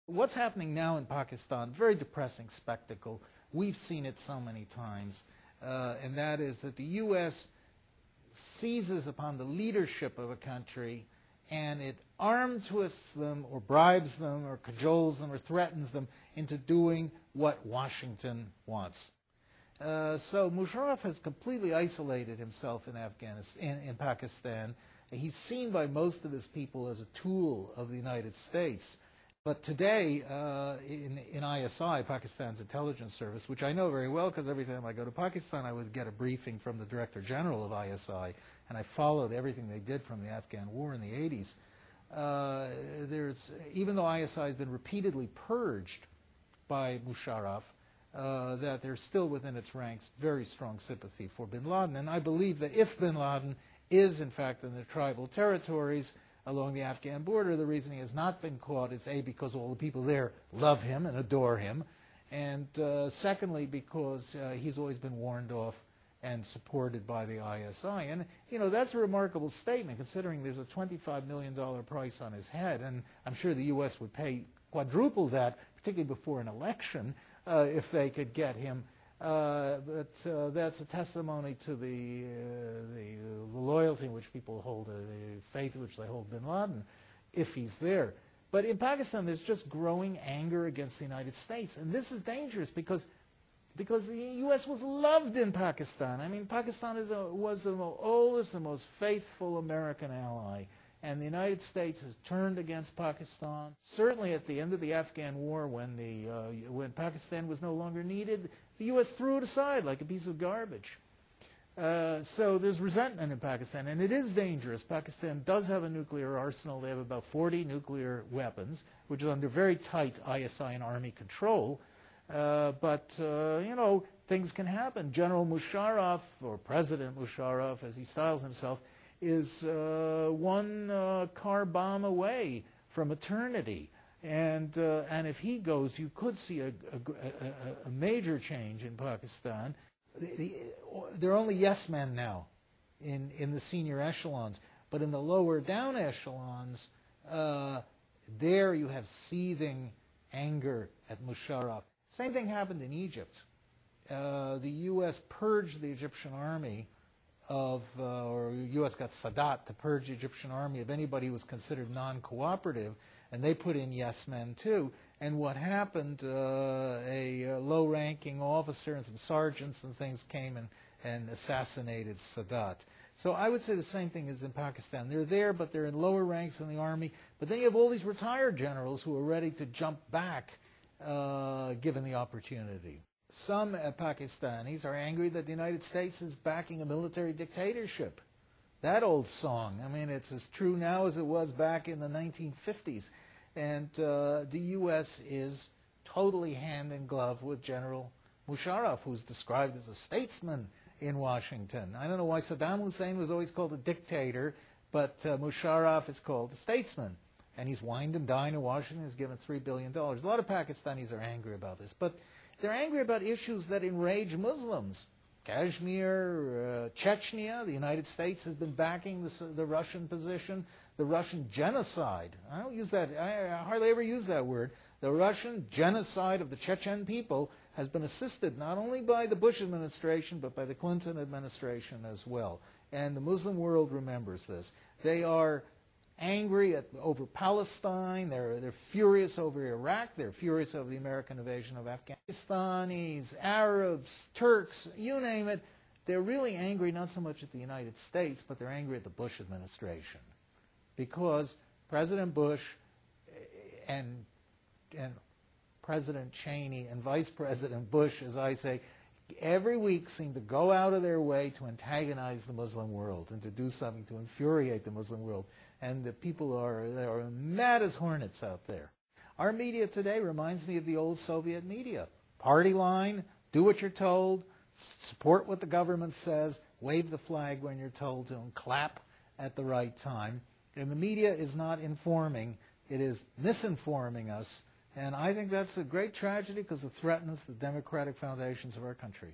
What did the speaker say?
What's happening now in Pakistan, very depressing spectacle. We've seen it so many times, and that is that the U.S. seizes upon the leadership of a country and it arm twists them or bribes them or cajoles them or threatens them into doing what Washington wants. So Musharraf has completely isolated himself in Pakistan. He's seen by most of his people as a tool of the United States. But today, in ISI, Pakistan's intelligence service, which I know very well because every time I go to Pakistan, I would get a briefing from the Director General of ISI, and I followed everything they did from the Afghan war in the 80s. Even though ISI has been repeatedly purged by Musharraf, that there's still within its ranks very strong sympathy for bin Laden. And I believe that if bin Laden is, in fact, in the tribal territories along the Afghan border, the reason he has not been caught is A, because all the people there love him and adore him, and secondly, because he's always been warned off and supported by the ISI. And, you know, that's a remarkable statement, considering there's a $25 million price on his head, and I'm sure the U.S. would pay quadruple that, particularly before an election, if they could get him. But that's a testimony to the loyalty in which people hold, the faith in which they hold bin Laden, if he's there. But in Pakistan, there's just growing anger against the United States. And this is dangerous because the U.S. was loved in Pakistan. I mean, Pakistan was the oldest and most faithful American ally. And the United States has turned against Pakistan. Certainly at the end of the Afghan war, when Pakistan was no longer needed, the U.S. threw it aside like a piece of garbage. So there's resentment in Pakistan, and it is dangerous. Pakistan does have a nuclear arsenal. They have about 40 nuclear weapons, which is under very tight ISI and Army control. But you know, things can happen. General Musharraf, or President Musharraf, as he styles himself, is one car bomb away from eternity. And if he goes, you could see a major change in Pakistan. There are only yes men now in the senior echelons, but in the lower down echelons, there you have seething anger at Musharraf. Same thing happened in Egypt. The U.S. purged the Egyptian army or U.S. got Sadat to purge the Egyptian army of anybody who was considered non-cooperative, and they put in yes men too. And what happened, a low-ranking officer and some sergeants and things came and assassinated Sadat. So I would say the same thing is in Pakistan. They're there, but they're in lower ranks in the army. But then you have all these retired generals who are ready to jump back given the opportunity. Some Pakistanis are angry that the United States is backing a military dictatorship. That old song, I mean, it's as true now as it was back in the 1950s. And the U.S. is totally hand in glove with General Musharraf, who's described as a statesman in Washington. I don't know why Saddam Hussein was always called a dictator, but Musharraf is called a statesman. And he's wined and dined in Washington. He's given $3 billion. A lot of Pakistanis are angry about this. But they're angry about issues that enrage Muslims. Kashmir, Chechnya, the United States has been backing the Russian position. The Russian genocide. I don't use that. I hardly ever use that word. The Russian genocide of the Chechen people has been assisted not only by the Bush administration, but by the Clinton administration as well. And the Muslim world remembers this. They are angry over Palestine. They're furious over Iraq. They're furious over the American invasion of Afghanistan. Arabs, Turks, you name it. They're really angry not so much at the United States, but they're angry at the Bush administration. Because President Bush and President Cheney and Vice President Bush, as I say, every week seem to go out of their way to antagonize the Muslim world and to do something to infuriate the Muslim world. And the people are mad as hornets out there. Our media today reminds me of the old Soviet media. Party line, do what you're told, support what the government says, wave the flag when you're told to, and clap at the right time. And the media is not informing, it is misinforming us. And I think that's a great tragedy because it threatens the democratic foundations of our country.